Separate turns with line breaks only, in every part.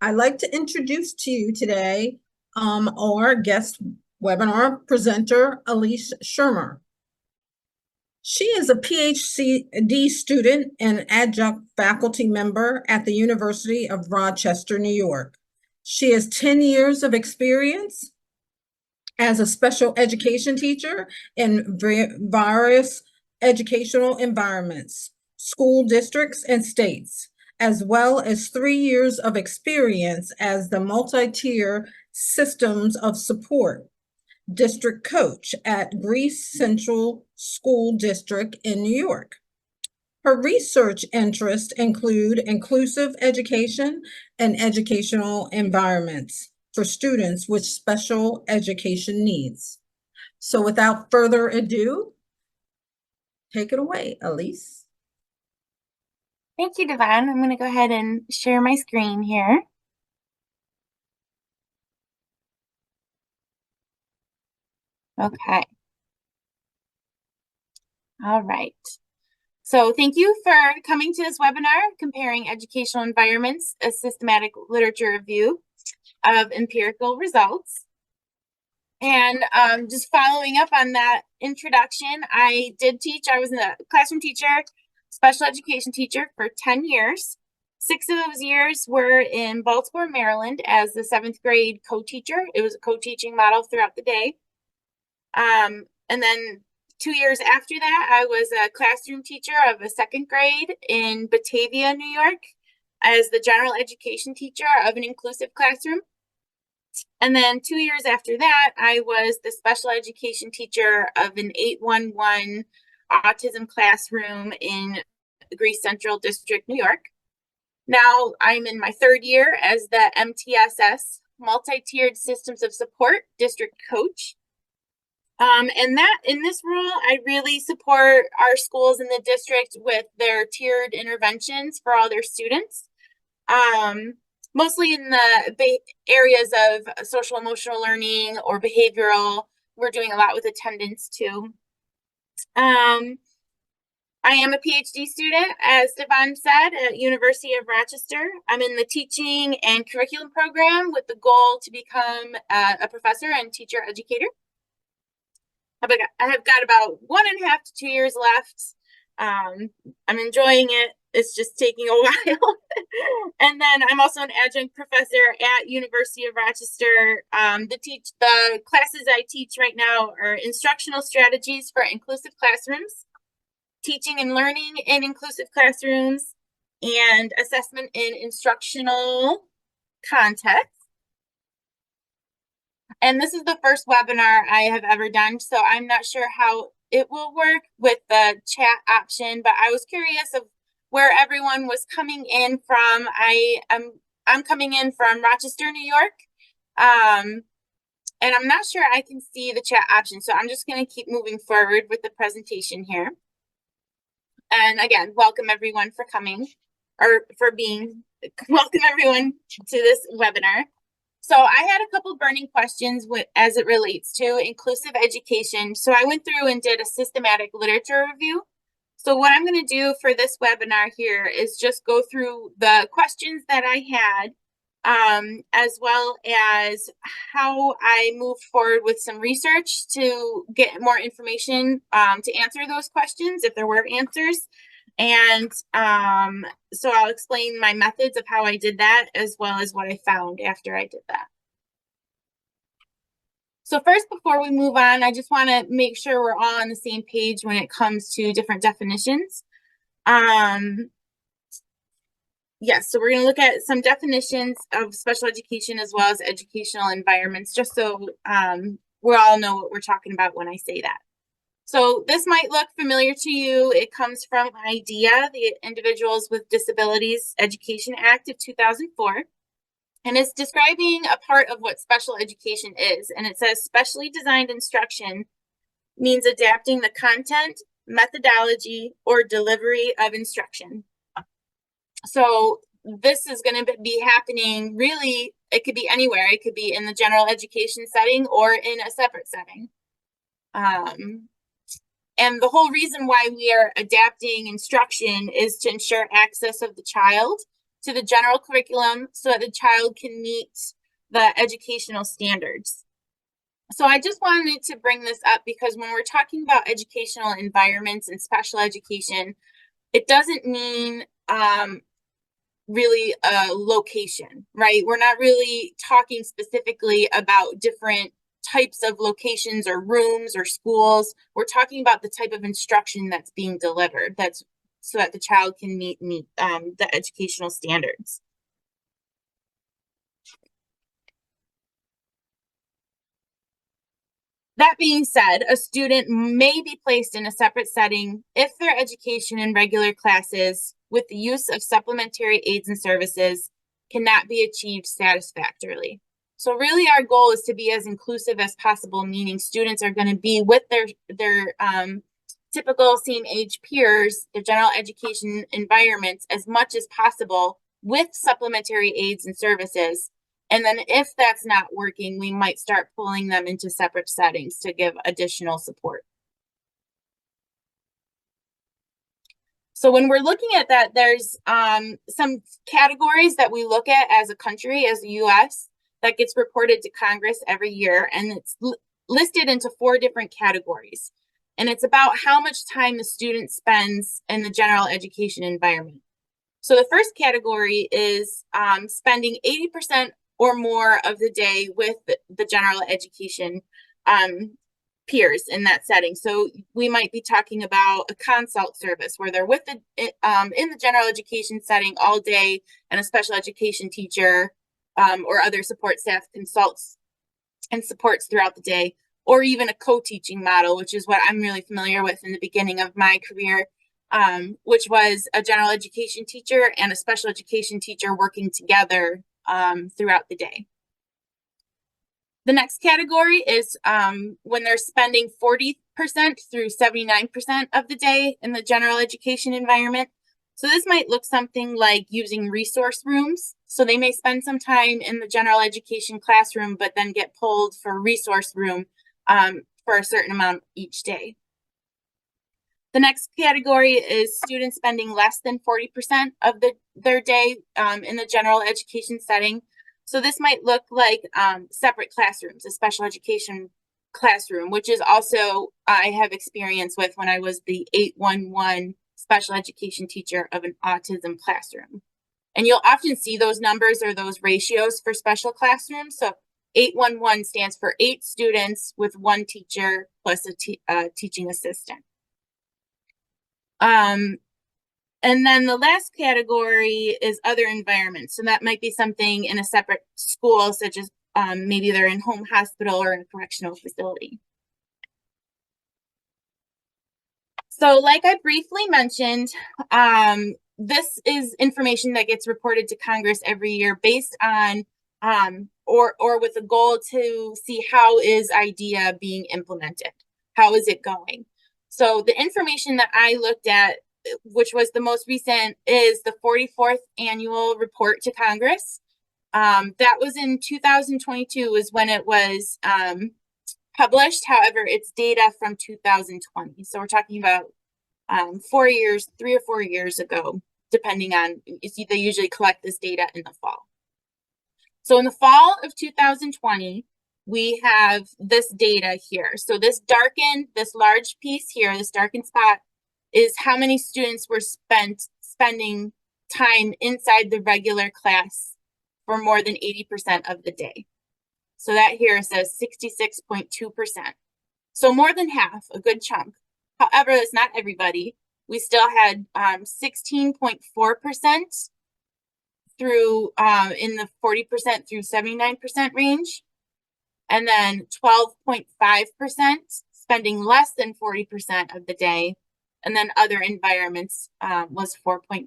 I'd like to introduce to you today our guest webinar presenter, Elyse Schirmer. She is a PhD student and adjunct faculty member at the University of Rochester, New York. She has 10 years of experience as a special education teacher in various educational environments, school districts, and states, as well as 3 years of experience as the multi-tier systems of support district coach at Greece Central School District in New York. Her research interests include inclusive education and educational environments for students with special education needs. So without further ado, take it away, Elyse.
Thank you, Devon. I'm going to go ahead and share my screen here. Okay. All right. So thank you for coming to this webinar, Comparing Educational Environments, a Systematic Literature Review of Empirical Results. And just following up on that introduction, I was a classroom teacher, special education teacher for 10 years. 6 of those years were in Baltimore, Maryland as the 7th grade co-teacher. It was a co-teaching model throughout the day. And then 2 years after that, I was a classroom teacher of a 2nd grade in Batavia, New York, as the general education teacher of an inclusive classroom. And then 2 years after that, I was the special education teacher of an 811 autism classroom in Greece Central District, New York. Now I'm in my 3rd year as the MTSS, Multi-Tiered Systems of Support District Coach. And that in this role, I really support our schools in the district with their tiered interventions for all their students. Mostly in the areas of social emotional learning or behavioral. We're doing a lot with attendance too. I am a PhD student, as Devon said, at University of Rochester. I'm in the teaching and curriculum program with the goal to become a professor and teacher educator. I have got about 1.5 to 2 years left. I'm enjoying it. It's just taking a while. And then I'm also an adjunct professor at University of Rochester. The classes I teach right now are instructional strategies for inclusive classrooms, teaching and learning in inclusive classrooms, and assessment in instructional context. And this is the first webinar I have ever done, so I'm not sure how it will work with the chat option, but I was curious of where everyone was coming in from. I'm coming in from Rochester, New York, and I'm not sure I can see the chat option, so I'm just going to keep moving forward with the presentation here. And again, welcome everyone for coming, welcome everyone to this webinar. So I had a couple burning questions as it relates to inclusive education. So I went through and did a systematic literature review. So what I'm going to do for this webinar here is just go through the questions that I had, as well as how I moved forward with some research to get more information to answer those questions, if there were answers. And so I'll explain my methods of how I did that, as well as what I found after I did that. So first, before we move on, I just want to make sure we're all on the same page when it comes to different definitions. Yes, so we're going to look at some definitions of special education as well as educational environments, just so we all know what we're talking about when I say that. So this might look familiar to you. It comes from IDEA, the Individuals with Disabilities Education Act of 2004. And it's describing a part of what special education is. And it says specially designed instruction means adapting the content, methodology, or delivery of instruction. So this is going to be happening really, it could be anywhere. It could be in the general education setting or in a separate setting. And the whole reason why we are adapting instruction is to ensure access of the child to the general curriculum so that the child can meet the educational standards. So I just wanted to bring this up because when we're talking about educational environments and special education, it doesn't mean really a location, right? We're not really talking specifically about different types of locations or rooms or schools. We're talking about the type of instruction that's being delivered. That's so that the child can meet the educational standards. That being said, a student may be placed in a separate setting if their education in regular classes with the use of supplementary aids and services cannot be achieved satisfactorily. So really our goal is to be as inclusive as possible, meaning students are going to be with their typical same age peers, their general education environments as much as possible with supplementary aids and services. And then if that's not working, we might start pulling them into separate settings to give additional support. So when we're looking at that, there's some categories that we look at as a country, as the US, that gets reported to Congress every year. And it's listed into 4 different categories. And it's about how much time the student spends in the general education environment. So the first category is spending 80% or more of the day with the general education peers in that setting. So we might be talking about a consult service where they're with the in the general education setting all day, and a special education teacher or other support staff consults and supports throughout the day, or even a co-teaching model, which is what I'm really familiar with in the beginning of my career, which was a general education teacher and a special education teacher working together throughout the day. The next category is when they're spending 40% through 79% of the day in the general education environment. So this might look something like using resource rooms. So they may spend some time in the general education classroom, but then get pulled for a resource room for a certain amount each day. The next category is students spending less than 40% of their day in the general education setting. So this might look like separate classrooms, a special education classroom, which is also I have experience with when I was the 811 special education teacher of an autism classroom. And you'll often see those numbers or those ratios for special classrooms. So 811 stands for 8 students with 1 teacher plus a teaching assistant. And then the last category is other environments. So that might be something in a separate school, such as maybe they're in home hospital or in a correctional facility. So like I briefly mentioned, this is information that gets reported to Congress every year based on or with a goal to see how is IDEA being implemented, how is it going. So the information that I looked at, which was the most recent, is the 44th annual report to Congress. That was in 2022 is when it was published. However, it's data from 2020. So we're talking about 4 years, 3 or 4 years ago, depending on, they usually collect this data in the fall. So in the fall of 2020, we have this data here. So this large piece here, this darkened spot, is how many students were spending time inside the regular class for more than 80% of the day. So that here says 66.2%. So more than half, a good chunk. However, that's not everybody. We still had 16.4% through in the 40% through 79% range. And then 12.5% spending less than 40% of the day. And then other environments was 4.9%.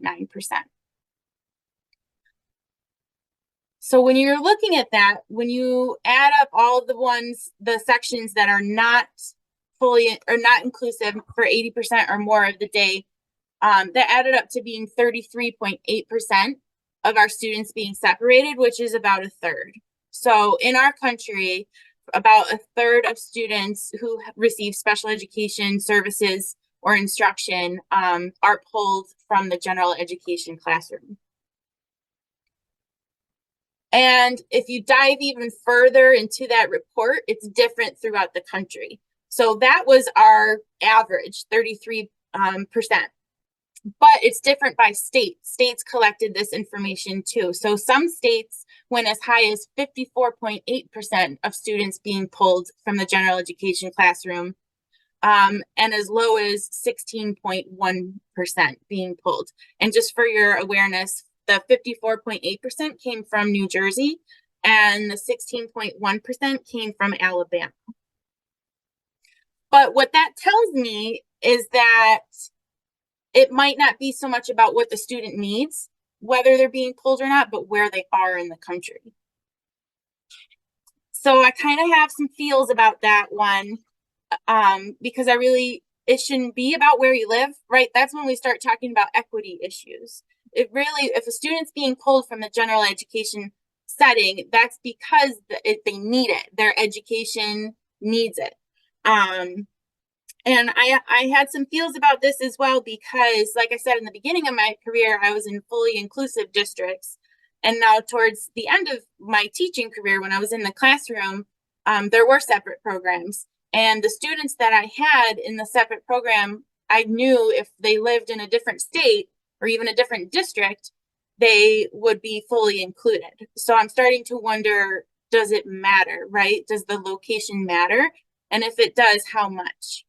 So when you're looking at that, when you add up all the sections that are not fully or not inclusive for 80% or more of the day, that added up to being 33.8% of our students being separated, which is about a third. So in our country, about a third of students who receive special education services or instruction are pulled from the general education classroom. And if you dive even further into that report, it's different throughout the country. So that was our average, 33%. But it's different by state. States collected this information too. So some states went as high as 54.8% of students being pulled from the general education classroom, and as low as 16.1% being pulled. And just for your awareness, the 54.8% came from New Jersey, and the 16.1% came from Alabama. But what that tells me is that it might not be so much about what the student needs, whether they're being pulled or not, but where they are in the country. So I kind of have some feels about that one, because it shouldn't be about where you live, right? That's when we start talking about equity issues. If a student's being pulled from the general education setting, that's because they need it. Their education needs it. And I had some feels about this as well, because like I said, in the beginning of my career, I was in fully inclusive districts. And now towards the end of my teaching career, when I was in the classroom, there were separate programs. And the students that I had in the separate program, I knew if they lived in a different state or even a different district, they would be fully included. So I'm starting to wonder, does it matter, right? Does the location matter? And if it does, how much?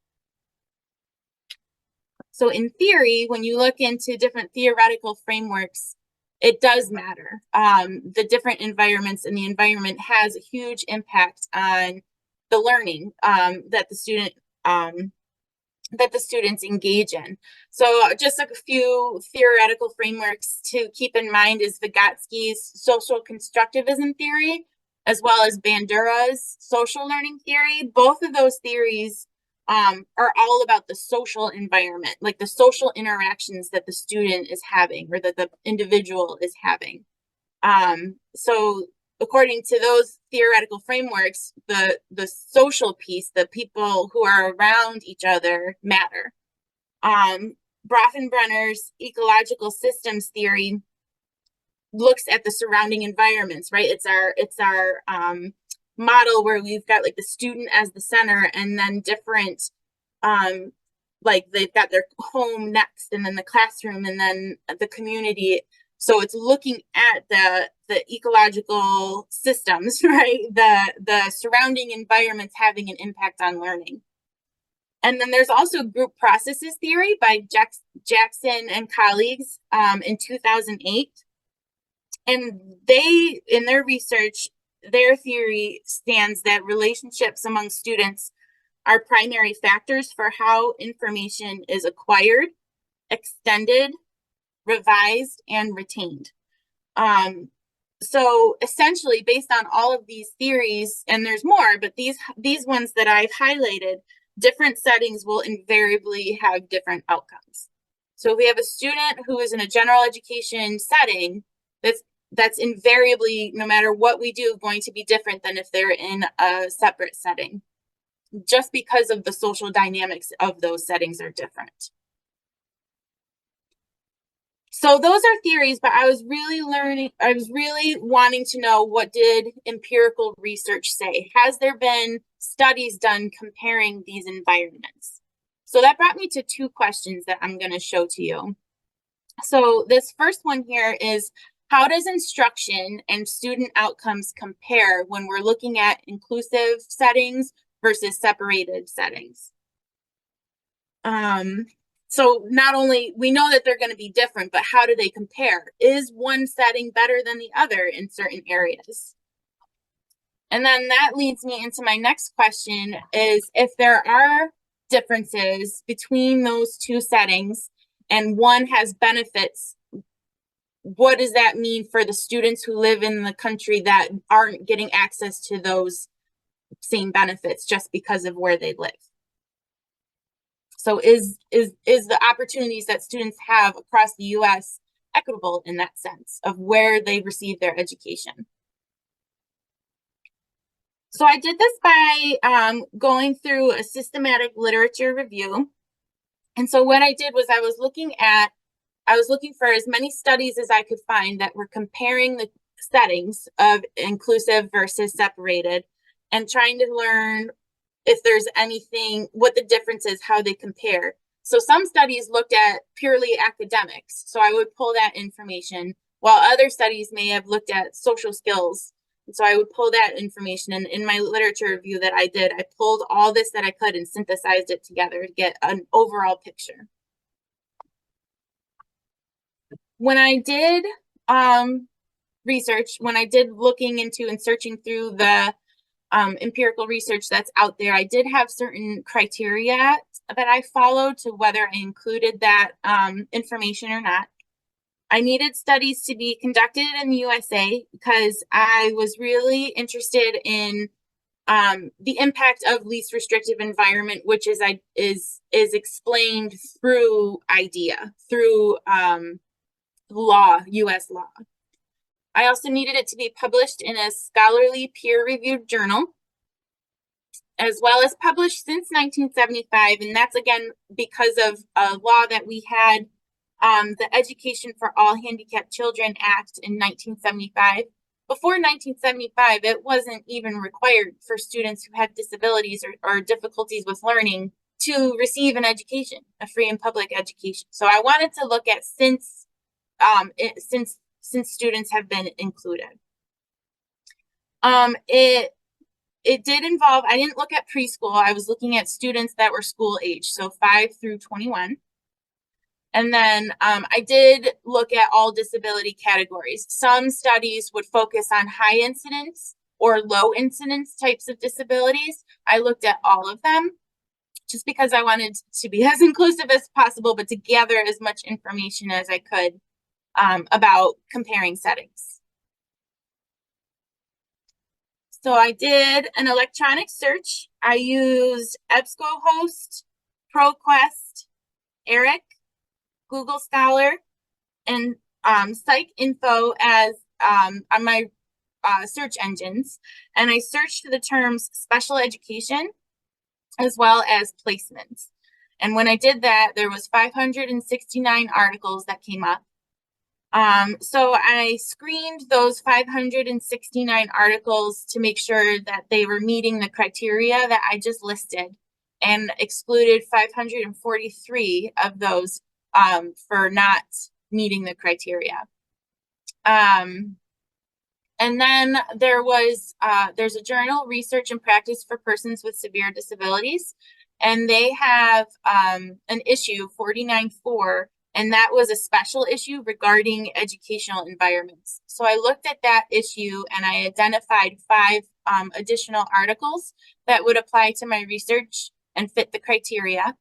So in theory, when you look into different theoretical frameworks, it does matter. The different environments, and the environment has a huge impact on the learning that the students engage in. So just a few theoretical frameworks to keep in mind is Vygotsky's social constructivism theory, as well as Bandura's social learning theory. Both of those theories are all about the social environment, like the social interactions that the student is having or that the individual is having. So according to those theoretical frameworks, the social piece, the people who are around each other, matter. Brofenbrenner's ecological systems theory looks at the surrounding environments, right? It's our model where we've got like the student as the center, and then different like they've got their home next, and then the classroom, and then the community. So it's looking at the ecological systems, right? The surrounding environments having an impact on learning. And then there's also group processes theory by Jackson and colleagues in 2008. And they, in their research, their theory stands that relationships among students are primary factors for how information is acquired, extended, revised, and retained. So essentially, based on all of these theories, and there's more, but these ones that I've highlighted, different settings will invariably have different outcomes. So if we have a student who is in a general education setting, that's invariably, no matter what we do, going to be different than if they're in a separate setting, just because of the social dynamics of those settings are different. So those are theories, but I was really wanting to know, what did empirical research say? Has there been studies done comparing these environments? So that brought me to two questions that I'm going to show to you. So this first one here is, how does instruction and student outcomes compare when we're looking at inclusive settings versus separated settings? So not only, we know that they're going to be different, but how do they compare? Is one setting better than the other in certain areas? And then that leads me into my next question, is if there are differences between those two settings and one has benefits, what does that mean for the students who live in the country that aren't getting access to those same benefits just because of where they live? So is the opportunities that students have across the US equitable in that sense of where they receive their education? So I did this by going through a systematic literature review. And so what I did was I was looking for as many studies as I could find that were comparing the settings of inclusive versus separated, and trying to learn if there's anything, what the difference is, how they compare. So some studies looked at purely academics, so I would pull that information, while other studies may have looked at social skills. And so I would pull that information, and in my literature review that I did, I pulled all this that I could and synthesized it together to get an overall picture. When I did research, when I did looking into and searching through the empirical research that's out there, I did have certain criteria that I followed to whether I included that information or not. I needed studies to be conducted in the USA because I was really interested in the impact of least restrictive environment, which is explained through IDEA, through law, US law. I also needed it to be published in a scholarly peer-reviewed journal, as well as published since 1975. And that's again because of a law that we had, the Education for All Handicapped Children Act in 1975. Before 1975, it wasn't even required for students who had disabilities or difficulties with learning to receive an education, a free and public education. So I wanted to look at since students have been included. It did involve, I didn't look at preschool, I was looking at students that were school age, so 5 through 21. And then I did look at all disability categories. Some studies would focus on high incidence or low incidence types of disabilities. I looked at all of them just because I wanted to be as inclusive as possible, but to gather as much information as I could about comparing settings. So I did an electronic search. I used EBSCOhost, ProQuest, ERIC, Google Scholar, and PsycInfo as on my search engines. And I searched the terms special education as well as placements. And when I did that, there was 569 articles that came up. So I screened those 569 articles to make sure that they were meeting the criteria that I just listed, and excluded 543 of those for not meeting the criteria. And then there's a journal, Research and Practice for Persons with Severe Disabilities, and they have an issue 49.4, and that was a special issue regarding educational environments. So I looked at that issue and I identified 5 additional articles that would apply to my research and fit the criteria.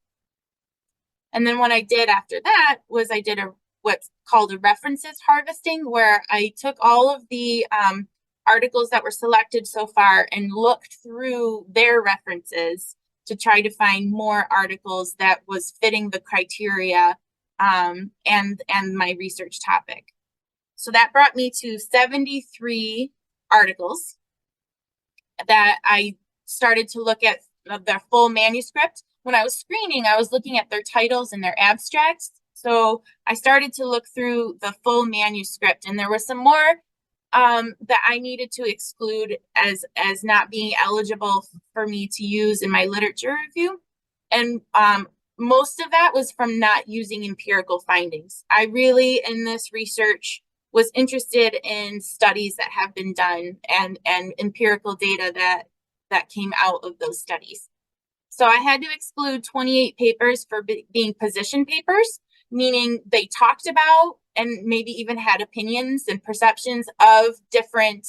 And then what I did after that was I did what's called a references harvesting, where I took all of the articles that were selected so far and looked through their references to try to find more articles that was fitting the criteria and my research topic. So that brought me to 73 articles that I started to look at their full manuscript. When I was screening, I was looking at their titles and their abstracts. So I started to look through the full manuscript, and there was some more that I needed to exclude as not being eligible for me to use in my literature review. And most of that was from not using empirical findings. I really, in this research, was interested in studies that have been done and empirical data that came out of those studies. So I had to exclude 28 papers for being position papers, meaning they talked about and maybe even had opinions and perceptions of different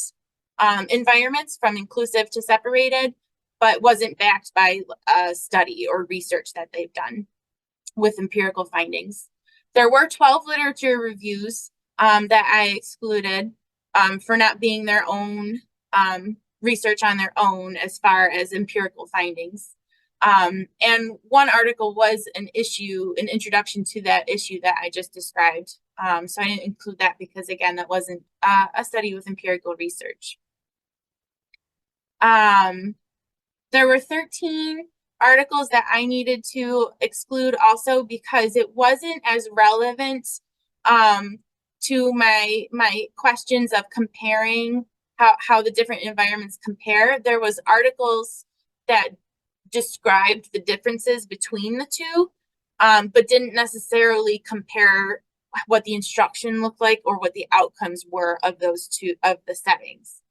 environments from inclusive to separated, but wasn't backed by a study or research that they've done with empirical findings. There were 12 literature reviews that I excluded for not being their own research on their own as far as empirical findings. And one article was an introduction to that issue that I just described. So I didn't include that because, again, that wasn't a study with empirical research. There were 13 articles that I needed to exclude also because it wasn't as relevant to my questions of comparing how the different environments compare, there was articles that described the differences between the two, but didn't necessarily compare what the instruction looked like or what the outcomes were of those two of the settings.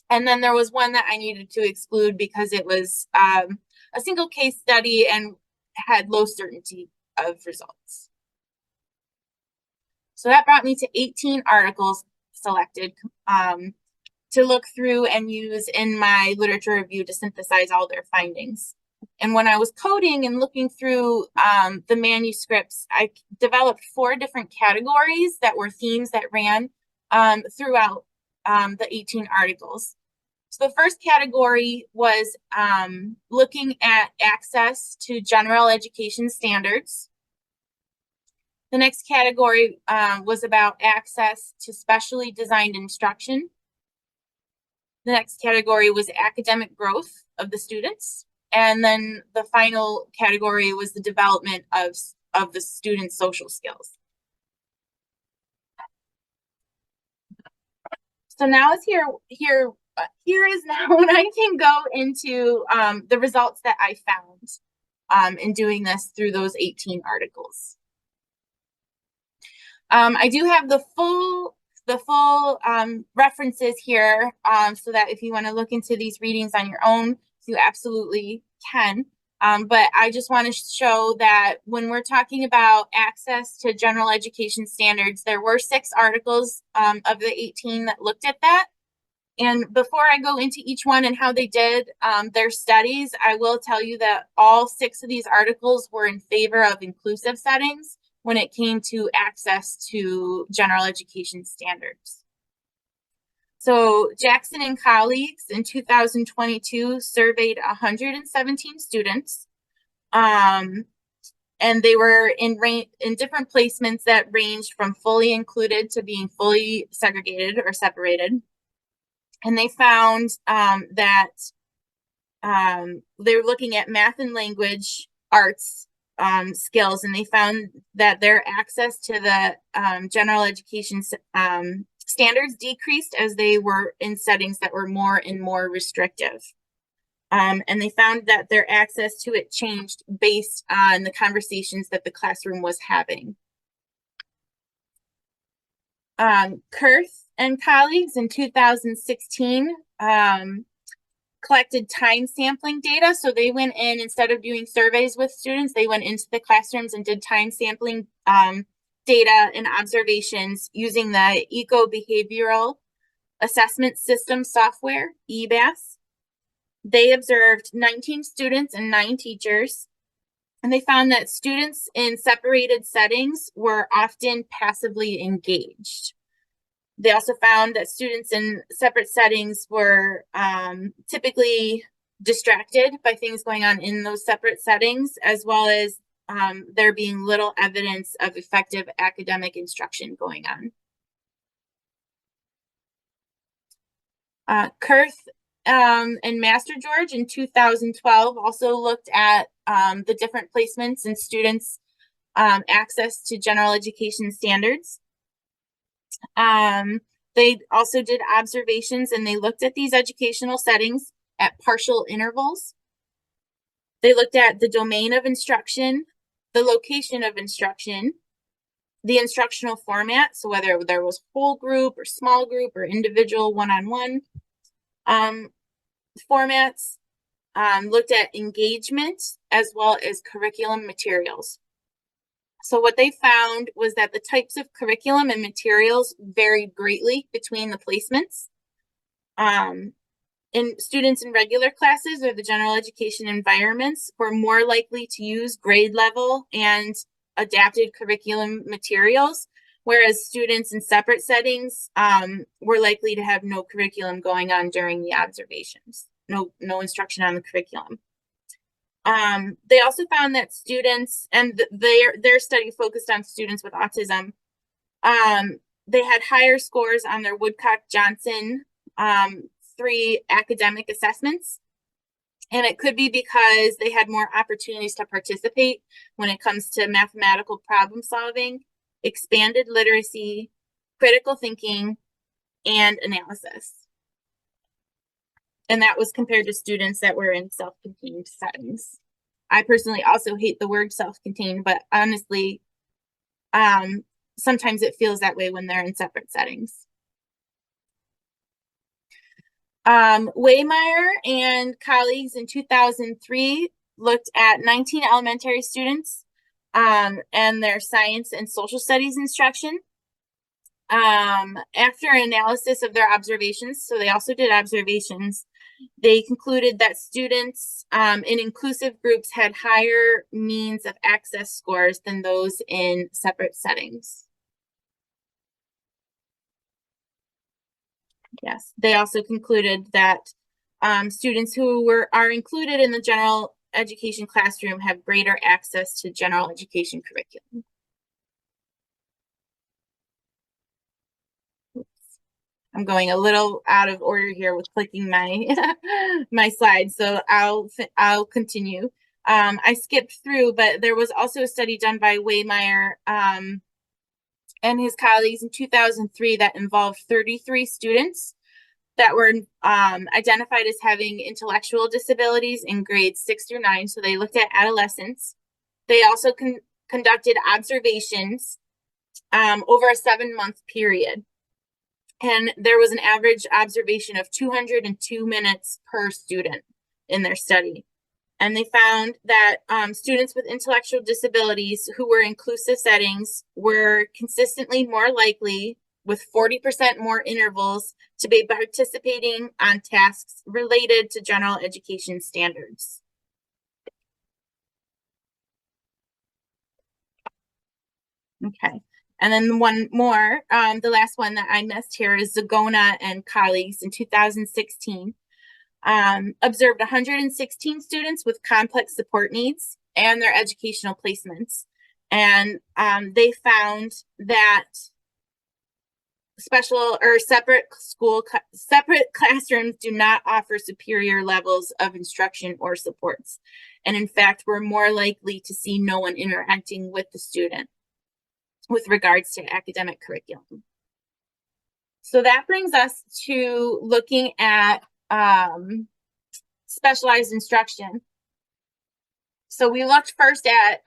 And then there was one that I needed to exclude because it was a single case study and had low certainty of results. So that brought me to 18 articles selected to look through and use in my literature review to synthesize all their findings. And when I was coding and looking through the manuscripts, I developed 4 different categories that were themes that ran throughout the 18 articles. So the first category was looking at access to general education standards. The next category was about access to specially designed instruction. The next category was academic growth of the students. And then the final category was the development of the students' social skills. So now is here is now when I can go into the results that I found in doing this through those 18 articles. I do have the full references here so that if you want to look into these readings on your own, you absolutely can. But I just want to show that when we're talking about access to general education standards, there were 6 articles of the 18 that looked at that. And before I go into each one and how they did their studies, I will tell you that all 6 of these articles were in favor of inclusive settings when it came to access to general education standards. So Jackson and colleagues in 2022 surveyed 117 students, and they were in different placements that ranged from fully included to being fully segregated or separated. And they found that they were looking at math and language arts skills, and they found that their access to the general education standards decreased as they were in settings that were more and more restrictive. And they found that their access to it changed based on the conversations that the classroom was having. Kurth and colleagues in 2016 collected time sampling data. So they went in, instead of doing surveys with students, they went into the classrooms and did time sampling data and observations using the Eco-Behavioral Assessment System software, EBAS. They observed 19 students and 9 teachers, and they found that students in separated settings were often passively engaged. They also found that students in separate settings were typically distracted by things going on in those separate settings, as well as there being little evidence of effective academic instruction going on. Kurth and Master George in 2012 also looked at the different placements and students' access to general education standards. They also did observations, and they looked at these educational settings at partial intervals. They looked at the domain of instruction, the location of instruction, the instructional format, so whether there was whole group or small group or individual one-on-one formats, looked at engagement as well as curriculum materials. So what they found was that the types of curriculum and materials varied greatly between the placements. In students in regular classes or the general education environments were more likely to use grade level and adapted curriculum materials, whereas students in separate settings were likely to have no curriculum going on during the observations, no instruction on the curriculum. They also found that students, and their study focused on students with autism, they had higher scores on their Woodcock-Johnson 3 academic assessments. And it could be because they had more opportunities to participate when it comes to mathematical problem solving, expanded literacy, critical thinking, and analysis. And that was compared to students that were in self-contained settings. I personally also hate the word self-contained, but honestly, sometimes it feels that way when they're in separate settings. Waymeyer and colleagues in 2003 looked at 19 elementary students and their science and social studies instruction. After analysis of their observations, so they also did observations, they concluded that students in inclusive groups had higher means of access scores than those in separate settings. Yes, they also concluded that students who are included in the general education classroom have greater access to general education curriculum. I'm going a little out of order here with clicking my my slides, so I'll continue. I skipped through, but there was also a study done by Waymeyer and his colleagues in 2003 that involved 33 students that were identified as having intellectual disabilities in grades 6 through 9. So they looked at adolescents. They also conducted observations over a 7-month period. And there was an average observation of 202 minutes per student in their study. And they found that students with intellectual disabilities who were in inclusive settings were consistently more likely, with 40% more intervals, to be participating on tasks related to general education standards. Okay. And then one more, the last one that I missed here is Zagona and colleagues in 2016 observed 116 students with complex support needs and their educational placements. And they found that special or separate classrooms do not offer superior levels of instruction or supports. And in fact, we're more likely to see no one interacting with the student with regards to academic curriculum. So that brings us to looking at specialized instruction. So we looked first at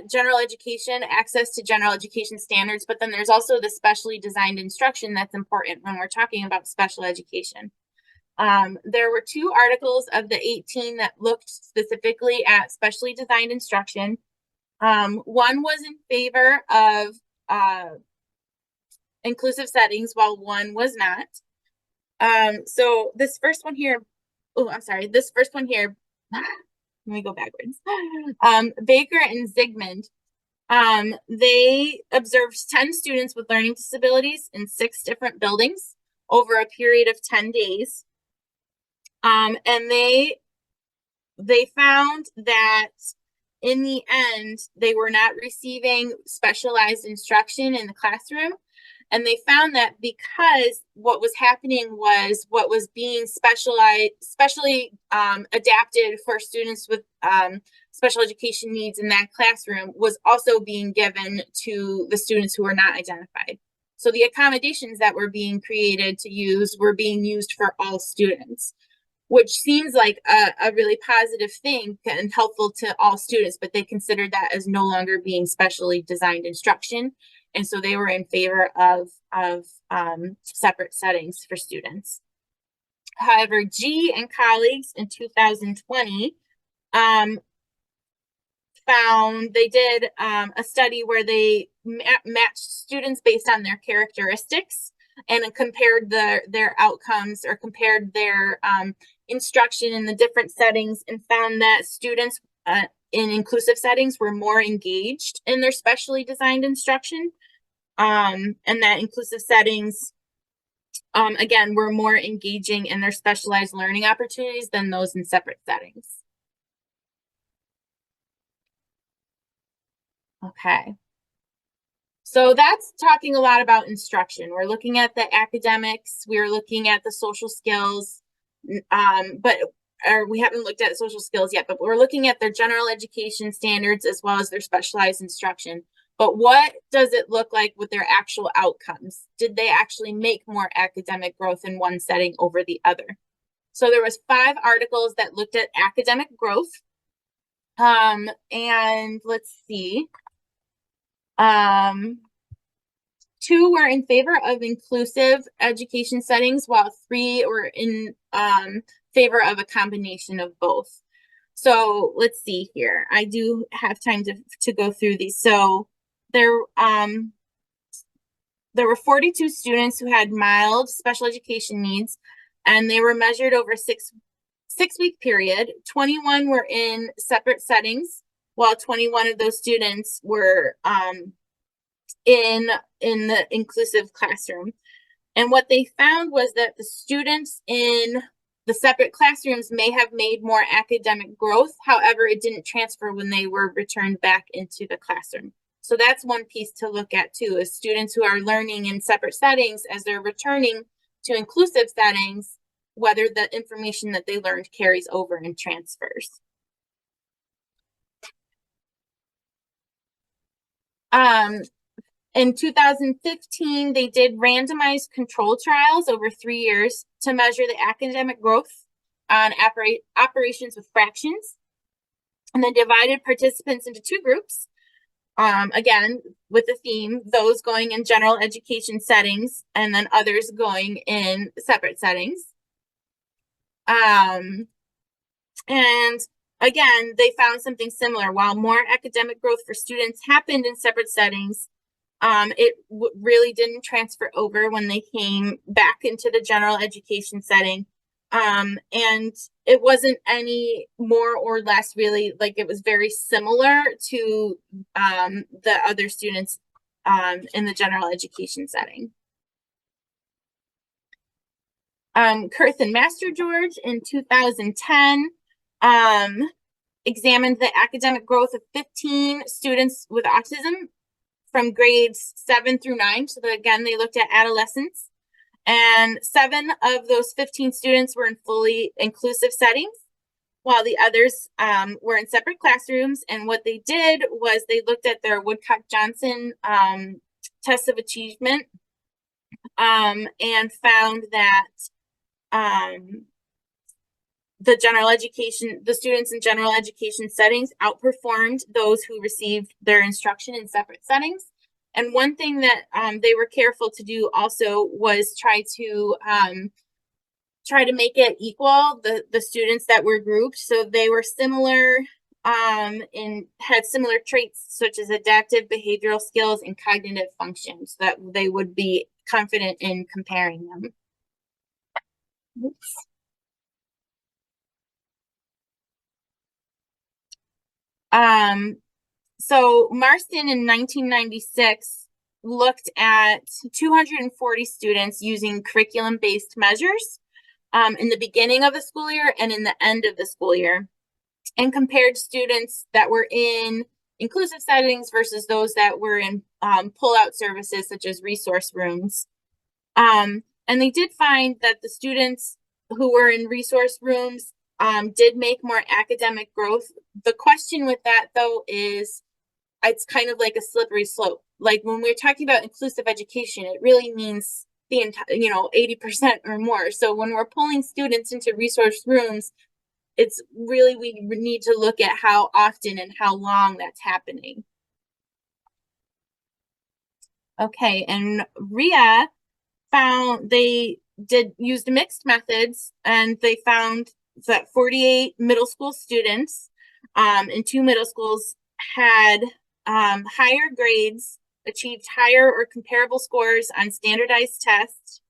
general education, access to general education standards, but then there's also the specially designed instruction that's important when we're talking about special education. There were 2 articles of the 18 that looked specifically at specially designed instruction. One was in favor of inclusive settings, while one was not. So this first one here, this first one here, let me go backwards. Baker and Zygmunt, they observed 10 students with learning disabilities in 6 different buildings over a period of 10 days. And they found that in the end, they were not receiving specialized instruction in the classroom. And they found that because what was happening was what was being specially adapted for students with special education needs in that classroom was also being given to the students who were not identified. So the accommodations that were being created to use were being used for all students, which seems like a really positive thing and helpful to all students, but they considered that as no longer being specially designed instruction. And so they were in favor of separate settings for students. However, G and colleagues in 2020 found they did a study where they matched students based on their characteristics and compared their outcomes, or compared their instruction in the different settings, and found that students in inclusive settings were more engaged in their specially designed instruction, and that inclusive settings, again, were more engaging in their specialized learning opportunities than those in separate settings. Okay. So that's talking a lot about instruction. We're looking at the academics, we're looking at the social skills, or we haven't looked at social skills yet, but we're looking at their general education standards as well as their specialized instruction. but what does it look like with their actual outcomes? Did they actually make more academic growth in one setting over the other? So there was 5 articles that looked at academic growth. And let's see. 2 were in favor of inclusive education settings, while 3 were in favor of a combination of both. So let's see here. I do have time to go through these. So there were 42 students who had mild special education needs, and they were measured over a six-week period. 21 were in separate settings, while 21 of those students were in the inclusive classroom. And what they found was that the students in the separate classrooms may have made more academic growth. However, it didn't transfer when they were returned back into the classroom. So that's one piece to look at too, is students who are learning in separate settings as they're returning to inclusive settings, whether the information that they learned carries over and transfers. In 2015, they did randomized control trials over 3 years to measure the academic growth on operations with fractions, and then divided participants into 2 groups. Again, with the theme, those going in general education settings and then others going in separate settings. And again, they found something similar. While more academic growth for students happened in separate settings, it really didn't transfer over when they came back into the general education setting. And it wasn't any more or less, really, like it was very similar to the other students in the general education setting. Kurth and Master George in 2010 examined the academic growth of 15 students with autism from grades 7 through 9. So that, again, they looked at adolescents. And 7 of those 15 students were in fully inclusive settings, while the others were in separate classrooms. And what they did was they looked at their Woodcock-Johnson tests of achievement and found that the students in general education settings outperformed those who received their instruction in separate settings. And one thing that they were careful to do also was try to make it equal, the students that were grouped. So they were similar and had similar traits such as adaptive behavioral skills and cognitive functions, so that they would be confident in comparing them. Oops. So Marston in 1996 looked at 240 students using curriculum-based measures in the beginning of the school year and in the end of the school year, and compared students that were in inclusive settings versus those that were in pull-out services such as resource rooms. And they did find that the students who were in resource rooms did make more academic growth. The question with that, though, is it's kind of like a slippery slope. Like when we're talking about inclusive education, it really means the entire, 80% or more. So when we're pulling students into resource rooms, it's really, we need to look at how often and how long that's happening. Okay, and RIA found they used mixed methods, and they found that 48 middle school students in 2 middle schools had higher grades, achieved higher or comparable scores on standardized tests,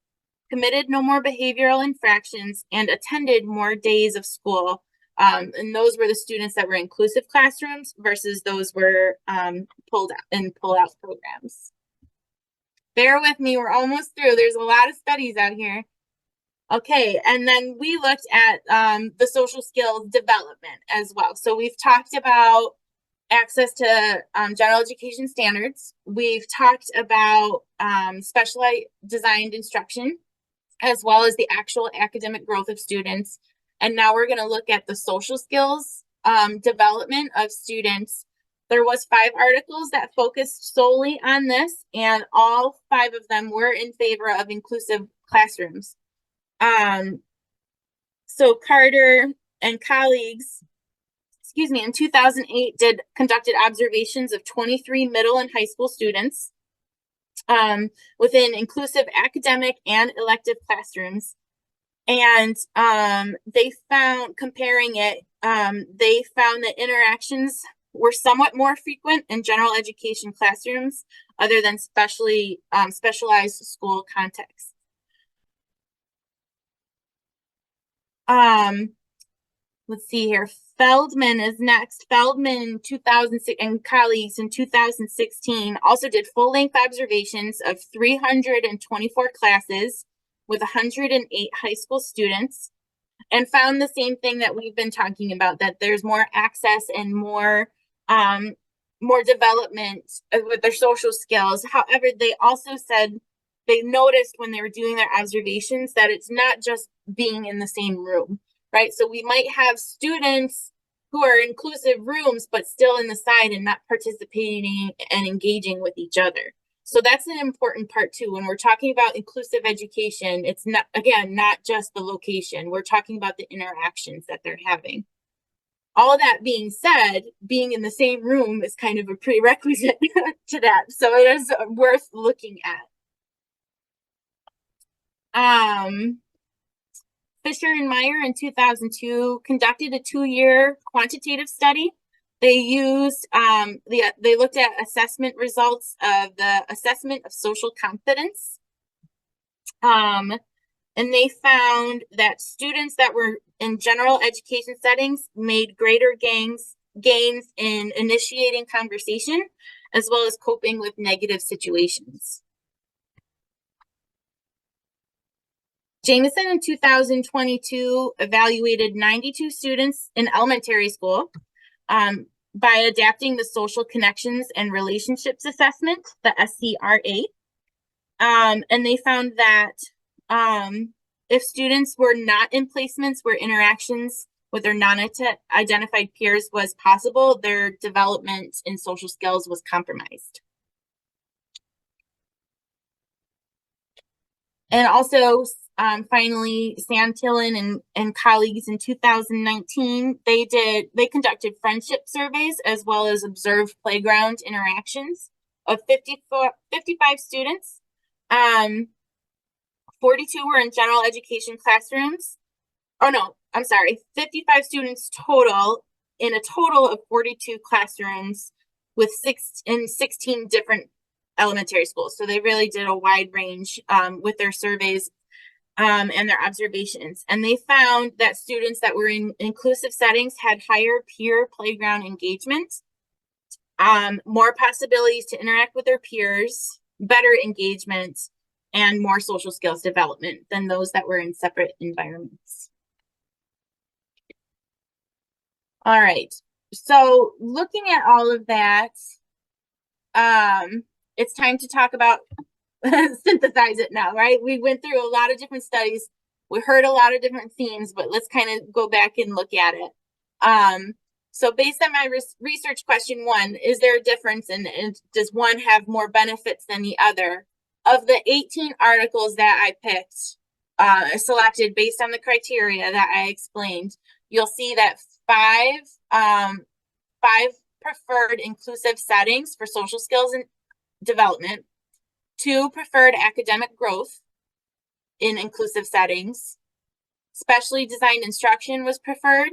committed no more behavioral infractions, and attended more days of school. And those were the students that were inclusive classrooms versus those were pull out programs. Bear with me, we're almost through. There's a lot of studies out here. Okay, and then we looked at the social skills development as well. So we've talked about access to general education standards. We've talked about specialized designed instruction, as well as the actual academic growth of students. And now we're going to look at the social skills development of students There was 5 articles that focused solely on this, and all 5 of them were in favor of inclusive classrooms. So Carter and colleagues, in 2008 conducted observations of 23 middle and high school students within inclusive academic and elective classrooms. And they found, comparing it, they found that interactions were somewhat more frequent in general education classrooms other than specialized school contexts. Let's see here. Feldman is next. Feldman in 2006 and colleagues in 2016 also did full-length observations of 324 classes with 108 high school students, and found the same thing that we've been talking about, that there's more access and more development with their social skills. However, they also said they noticed when they were doing their observations that it's not just being in the same room, right? So we might have students who are inclusive rooms, but still in the side and not participating and engaging with each other. So that's an important part too. When we're talking about inclusive education, it's not, again, not just the location. We're talking about the interactions that they're having. All that being said, being in the same room is kind of a prerequisite to that. So it is worth looking at. Fisher and Meyer in 2002 conducted a 2-year quantitative study. They used, they looked at assessment results of the assessment of social confidence. And they found that students that were in general education settings made greater gains in initiating conversation, as well as coping with negative situations. Jameson in 2022 evaluated 92 students in elementary school by adapting the social connections and relationships assessment, the SCRA. And they found that if students were not in placements where interactions with their non-identified peers was possible, their development in social skills was compromised. And also, finally, Santillan and colleagues in 2019, they conducted friendship surveys as well as observed playground interactions of 55 students. 42 were in general education classrooms. Oh no, I'm sorry, 55 students total in a total of 42 classrooms with 16 different elementary schools. So they really did a wide range with their surveys and their observations. And they found that students that were in inclusive settings had higher peer playground engagement, more possibilities to interact with their peers, better engagement, and more social skills development than those that were in separate environments. All right, so looking at all of that, it's time to talk about synthesize it now, right? We went through a lot of different studies. We heard a lot of different themes, but let's kind of go back and look at it. So based on my research question 1, is there a difference and does one have more benefits than the other? Of the 18 articles that I picked, selected based on the criteria that I explained, you'll see that 5 preferred inclusive settings for social skills and development, 2 preferred academic growth in inclusive settings, specially designed instruction was preferred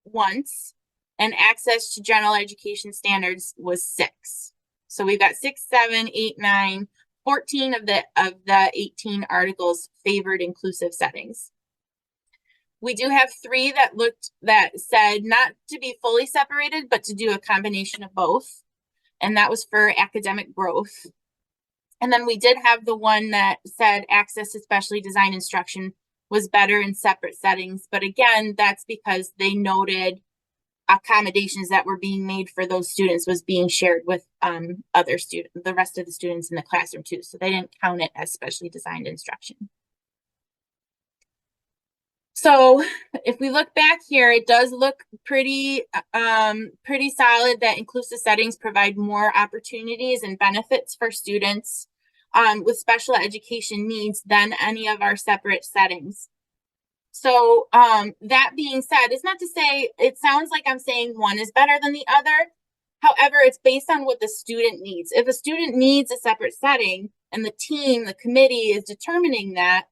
once, and access to general education standards was 6. So we've got 6, 7, 8, 9, 14 of the 18 articles favored inclusive settings. We do have 3 that said not to be fully separated, but to do a combination of both. And that was for academic growth. And then we did have the one that said access to specially designed instruction was better in separate settings. But again, that's because they noted accommodations that were being made for those students was being shared with other students, the rest of the students in the classroom too. So they didn't count it as specially designed instruction. So if we look back here, it does look pretty solid that inclusive settings provide more opportunities and benefits for students with special education needs than any of our separate settings. So that being said, it's not to say, it sounds like I'm saying one is better than the other. However, it's based on what the student needs. If a student needs a separate setting and the team, the committee is determining that,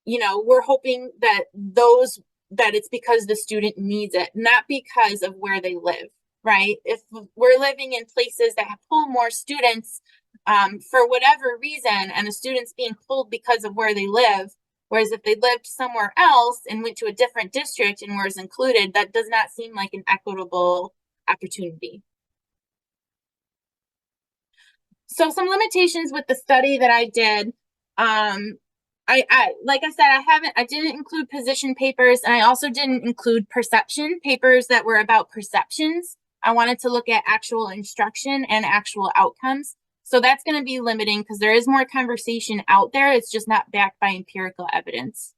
we're hoping that it's because the student needs it, not because of where they live, right? If we're living in places that pull more students for whatever reason, and a student's being pulled because of where they live, whereas if they lived somewhere else and went to a different district and was included, that does not seem like an equitable opportunity. So some limitations with the study that I did, like I said, I didn't include position papers, and I also didn't include perception papers that were about perceptions. I wanted to look at actual instruction and actual outcomes. So that's going to be limiting because there is more conversation out there. It's just not backed by empirical evidence.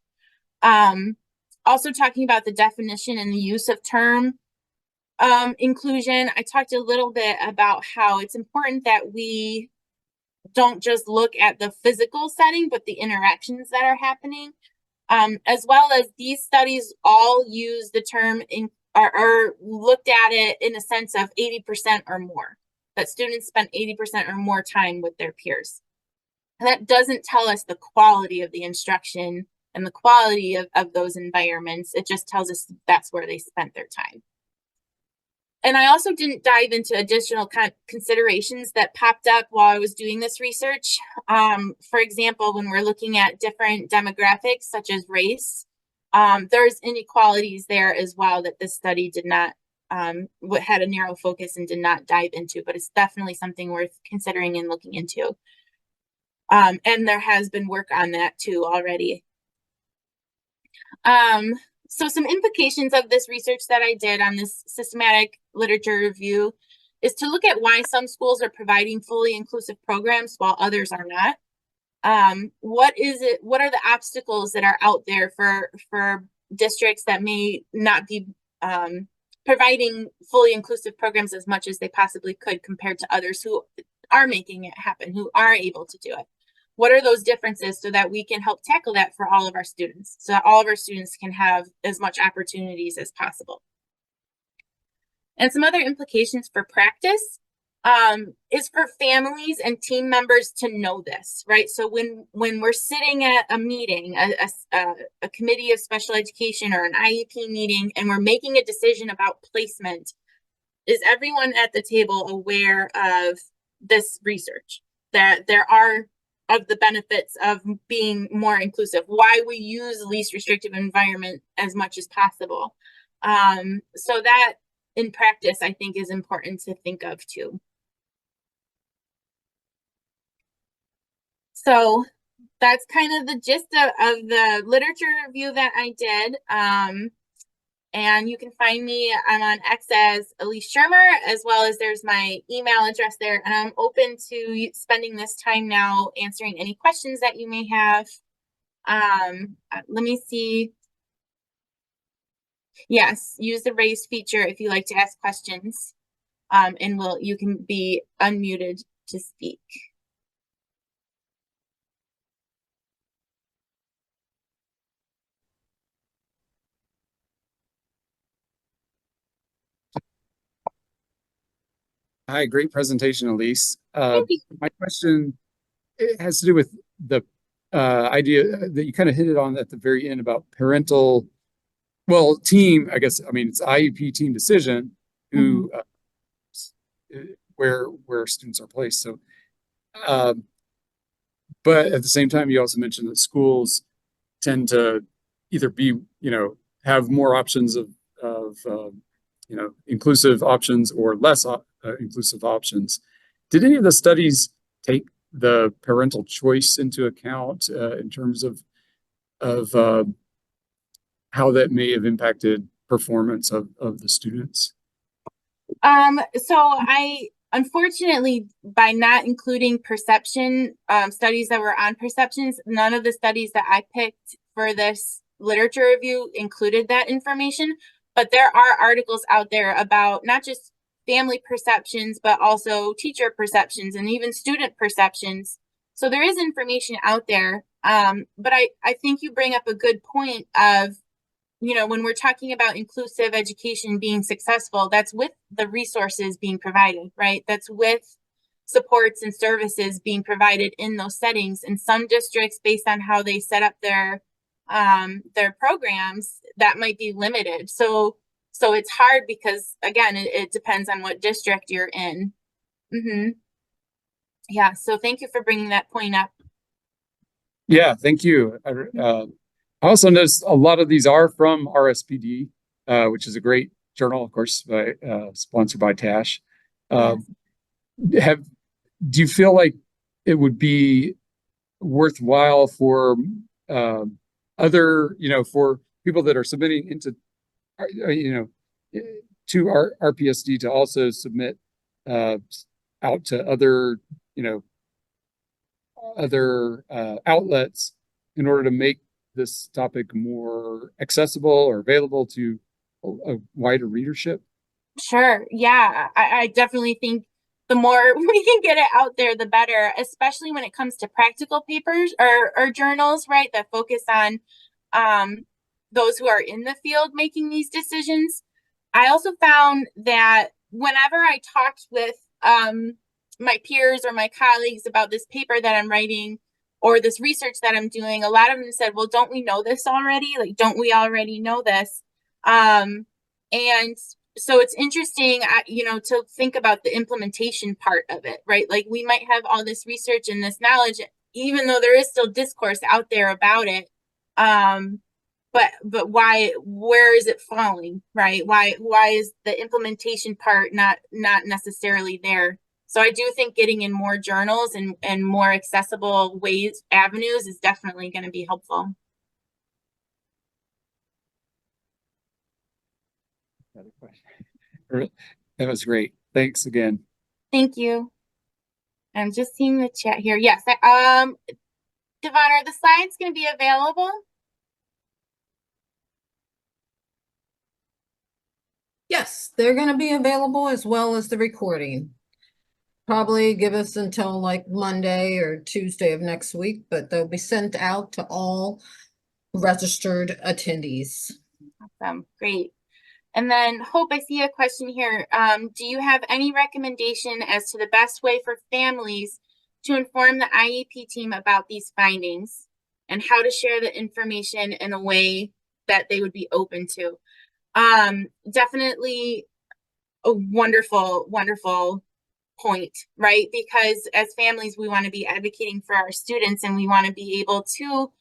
Also talking about the definition and the use of term inclusion. I talked a little bit about how it's important that we don't just look at the physical setting, but the interactions that are happening, as well as these studies all use the term or looked at it in a sense of 80% or more, that students spend 80% or more time with their peers. And that doesn't tell us the quality of the instruction and the quality of those environments. It just tells us that's where they spent their time. And I also didn't dive into additional considerations that popped up while I was doing this research. For example, when we're looking at different demographics, such as race, there's inequalities there as well that this study did not, had a narrow focus and did not dive into, but it's definitely something worth considering and looking into. And there has been work on that too already. So some implications of this research that I did on this systematic literature review is to look at why some schools are providing fully inclusive programs while others are not. What are the obstacles that are out there for districts that may not be providing fully inclusive programs as much as they possibly could compared to others who are making it happen, who are able to do it? What are those differences so that we can help tackle that for all of our students, so that all of our students can have as much opportunities as possible? And some other implications for practice is for families and team members to know this, right? So when we're sitting at a meeting, a committee of special education or an IEP meeting, and we're making a decision about placement, is everyone at the table aware of this research, that there are of the benefits of being more inclusive, why we use the least restrictive environment as much as possible? So that in practice, I think is important to think of too. So that's kind of the gist of the literature review that I did. And you can find me, I'm on X as Elyse Schirmer, as well as there's my email address there. And I'm open to spending this time now answering any questions that you may have. Let me see. Yes, use the raise feature if you like to ask questions. And you can be unmuted to speak.
Hi, great presentation, Elyse.
Thank you.
My question has to do with the idea that you kind of hit it on at the very end about parental, team, I guess, I mean, it's IEP team decision who, where students are placed. So, but at the same time, you also mentioned that schools tend to either be, have more options of inclusive options or less inclusive options. Did any of the studies take the parental choice into account in terms of how that may have impacted performance of the students?
So I, unfortunately, by not including perception studies that were on perceptions, none of the studies that I picked for this literature review included that information, but there are articles out there about not just family perceptions, but also teacher perceptions and even student perceptions. So there is information out there. But I think you bring up a good point of, when we're talking about inclusive education being successful, that's with the resources being provided, right? That's with supports and services being provided in those settings. In some districts, based on how they set up their programs, that might be limited. So it's hard because, again, it depends on what district you're in. Yeah, so thank you for bringing that point up.
Yeah, thank you. I also noticed a lot of these are from RSPD, which is a great journal, of course, sponsored by TASH.
Yes.
Do you feel like it would be worthwhile for other, for people that are submitting into, to our RPSD to also submit out to other, other outlets in order to make this topic more accessible or available to a wider readership?
Sure. Yeah, I definitely think the more we can get it out there, the better, especially when it comes to practical papers or journals, right, that focus on those who are in the field making these decisions. I also found that whenever I talked with my peers or my colleagues about this paper that I'm writing or this research that I'm doing, a lot of them said, well, don't we know this already? Like, don't we already know this? And so it's interesting, to think about the implementation part of it, right? Like, we might have all this research and this knowledge, even though there is still discourse out there about it. But where is it falling, right? Why is the implementation part not necessarily there? So I do think getting in more journals and more accessible avenues is definitely going to be helpful.
Another question. That was great. Thanks again.
Thank you. I'm just seeing the chat here. Yes. Devon, are the slides going to be available?
Yes, they're going to be available as well as the recording. Probably give us until like Monday or Tuesday of next week, but they'll be sent out to all registered attendees.
Awesome. Great. And then Hope, I see a question here. Do you have any recommendation as to the best way for families to inform the IEP team about these findings and how to share the information in a way that they would be open to? Definitely a wonderful, wonderful point, right? Because as families, we want to be advocating for our students and we want to be able to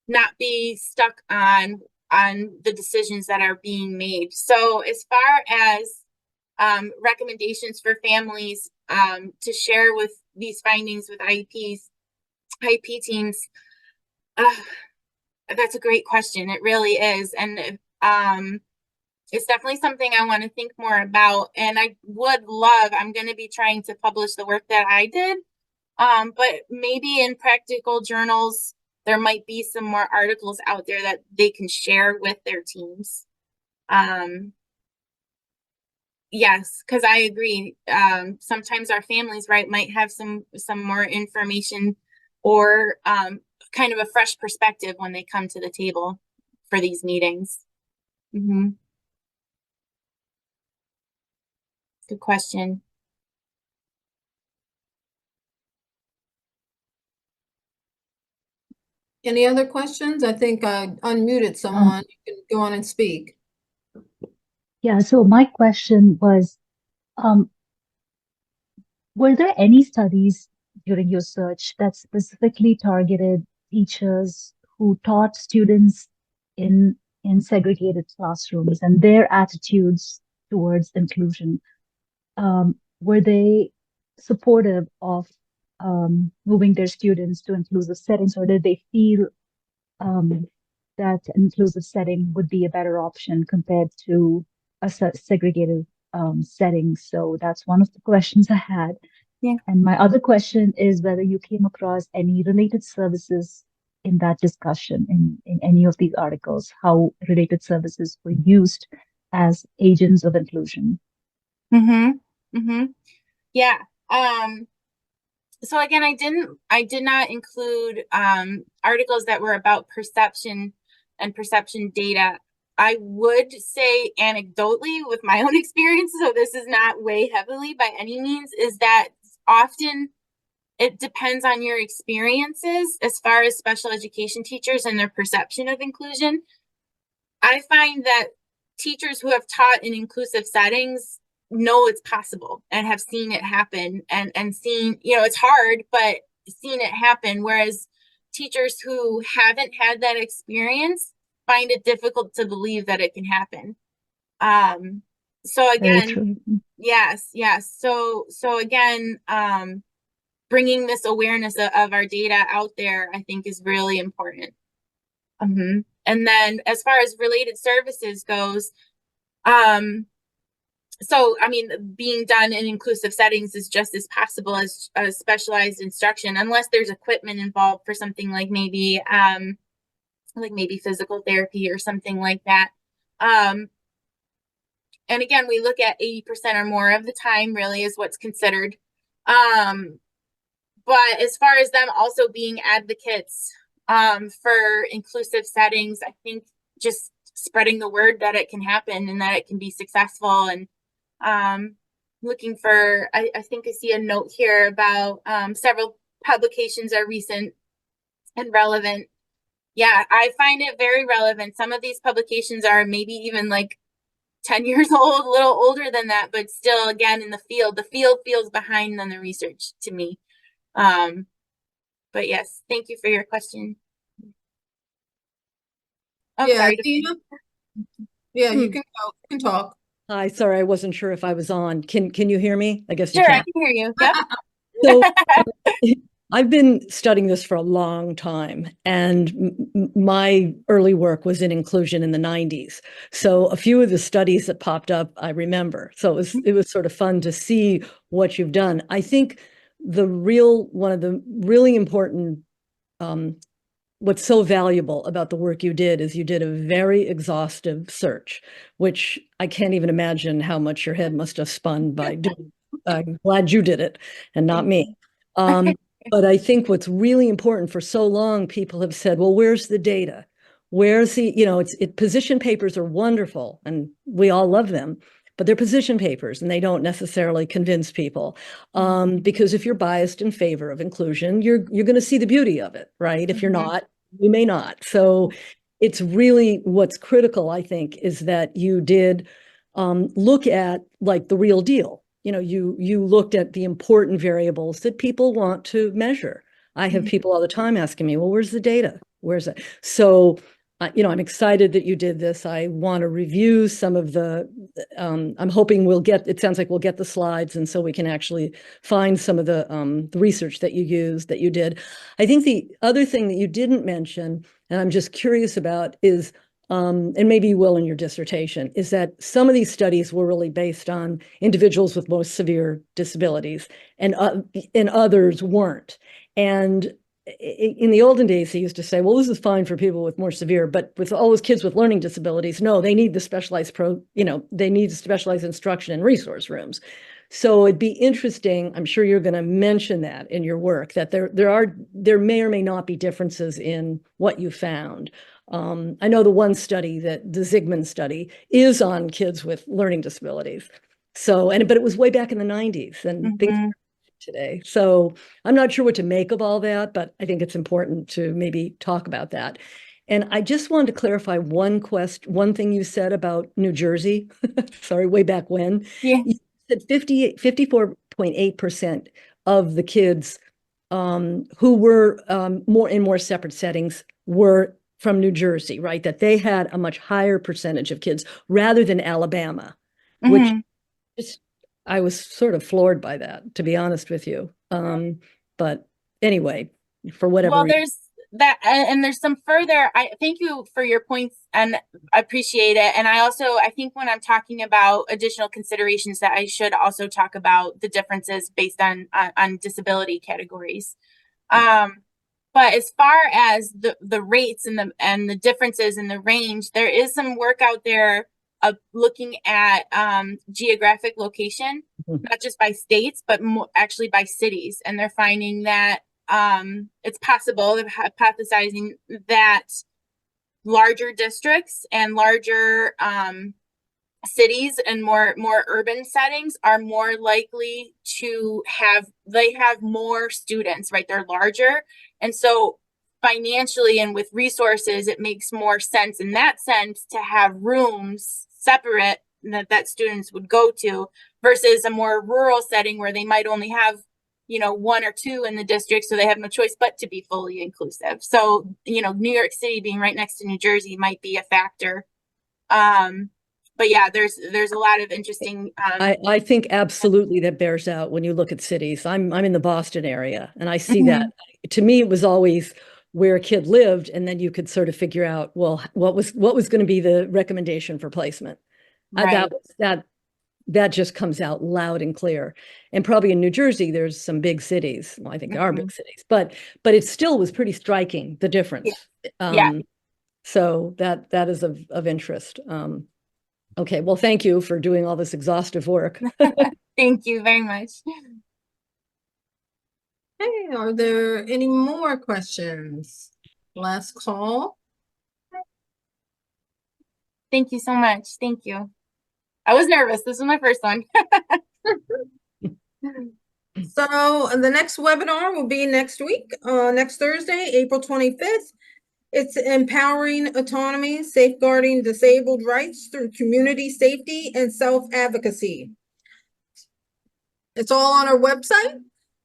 not be stuck on the decisions that are being made. So as far as recommendations for families to share with these findings with IEP teams, that's a great question. It really is. And it's definitely something I want to think more about. And I'm going to be trying to publish the work that I did. But maybe in practical journals, there might be some more articles out there that they can share with their teams. Yes, because I agree. Sometimes our families, right, might have some more information or kind of a fresh perspective when they come to the table for these meetings. Good question.
Any other questions? I think I unmuted someone. You can go on and speak.
Yeah, so my question was, were there any studies during your search that specifically targeted teachers who taught students in segregated classrooms and their attitudes towards inclusion? Were they supportive of moving their students to inclusive settings, or did they feel that an inclusive setting would be a better option compared to a segregated setting? So that's one of the questions I had.
Yeah.
And my other question is whether you came across any related services in that discussion in any of these articles, how related services were used as agents of inclusion.
Yeah. So again, I did not include articles that were about perception and perception data. I would say anecdotally with my own experience, so this is not weigh heavily by any means, is that often it depends on your experiences as far as special education teachers and their perception of inclusion. I find that teachers who have taught in inclusive settings know it's possible and have seen it happen and seen, it's hard, but seen it happen. Whereas teachers who haven't had that experience find it difficult to believe that it can happen. So
Very
again,
true.
yes. So again, bringing this awareness of our data out there, I think is really important. And then as far as related services goes, so, I mean, being done in inclusive settings is just as possible as specialized instruction, unless there's equipment involved for something like maybe physical therapy or something like that. And again, we look at 80% or more of the time really is what's considered. But as far as them also being advocates for inclusive settings, I think just spreading the word that it can happen and that it can be successful, and looking for, I think I see a note here about several publications are recent and relevant. Yeah, I find it very relevant. Some of these publications are maybe even like 10 years old, a little older than that, but still, again, in the field feels behind than the research to me. But yes, thank you for your question. Oh,
Yeah,
sorry.
Dina? Yeah, you can go, you can talk.
Hi, sorry, I wasn't sure if I was on. Can you hear me? I guess you
Sure, I
can.
can hear you. Yep.
So I've been studying this for a long time, and my early work was in inclusion in the 90s. So a few of the studies that popped up, I remember. So it was sort of fun to see what you've done. I think one of the really important what's so valuable about the work you did is you did a very exhaustive search, which I can't even imagine how much your head must have spun by doing. I'm glad you did it and not me. But I think what's really important, for so long, people have said, well, where's the data? Where's position papers are wonderful and we all love them, but they're position papers and they don't necessarily convince people. Because if you're biased in favor of inclusion, you're going to see the beauty of it, right? If you're not, you may not. So it's really what's critical, I think, is that you did look at like the real deal. You looked at the important variables that people want to measure. I have people all the time asking me, well, where's the data? Where's it? So I'm excited that you did this. I want to review some of I'm hoping it sounds like we'll get the slides, and so we can actually find some of the research that you did. I think the other thing that you didn't mention, and I'm just curious about, is, and maybe you will in your dissertation, is that some of these studies were really based on individuals with most severe disabilities, and others weren't. And in the olden days, they used to say, well, this is fine for people with more severe, but with all those kids with learning disabilities, no, they need the specialized they need specialized instruction in resource rooms. So it'd be interesting, I'm sure you're going to mention that in your work, that there may or may not be differences in what you found. I know the one study, the Zygmunt study, is on kids with learning disabilities. But it was way back in the 90s, and things today. So I'm not sure what to make of all that, but I think it's important to maybe talk about that. And I just wanted to clarify one thing you said about New Jersey. Sorry, way back when.
Yeah.
You said 54.8% of the kids who were more separate settings were from New Jersey, right? That they had a much higher percentage of kids rather than Alabama, which just, I was sort of floored by that, to be honest with you. But anyway, for whatever reason.
There's that, and there's some further. I thank you for your points, and I appreciate it. And I think when I'm talking about additional considerations, that I should also talk about the differences based on disability categories. But as far as the rates and the differences in the range, there is some work out there of looking at geographic location,
Mhm.
not just by states, but actually by cities. And they're finding that it's possible, they're hypothesizing that larger districts and larger cities and more urban settings are more likely to have more students, right? They're larger, and so financially and with resources, it makes more sense in that sense to have rooms separate that students would go to versus a more rural setting where they might only have, you know, one or two in the district, so they have no choice but to be fully inclusive. So, you know, New York City being right next to New Jersey might be a factor. But yeah, there's a lot of interesting.
I think absolutely that bears out when you look at cities. I'm in the Boston area, and I see that. To me, it was always where a kid lived, and then you could sort of figure out, well, what was going to be the recommendation for placement.
Right.
That just comes out loud and clear. And probably in New Jersey, there's some big cities. Well, I think there are big cities, but it still was pretty striking, the difference.
Yeah.
So that is of interest. Okay, well, thank you for doing all this exhaustive work.
Thank you very much.
Hey, are there any more questions? Last call.
Thank you so much. Thank you. I was nervous. This was my first one.
So the next webinar will be next week, next Thursday, April 25th. It's empowering autonomy, safeguarding disabled rights through community safety and self-advocacy. It's all on our website.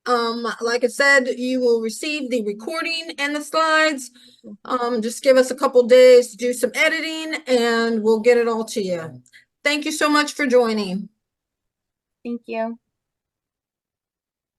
Like I said, you will receive the recording and the slides. Just give us a couple days to do some editing and we'll get it all to you. Thank you so much for joining.
Thank you.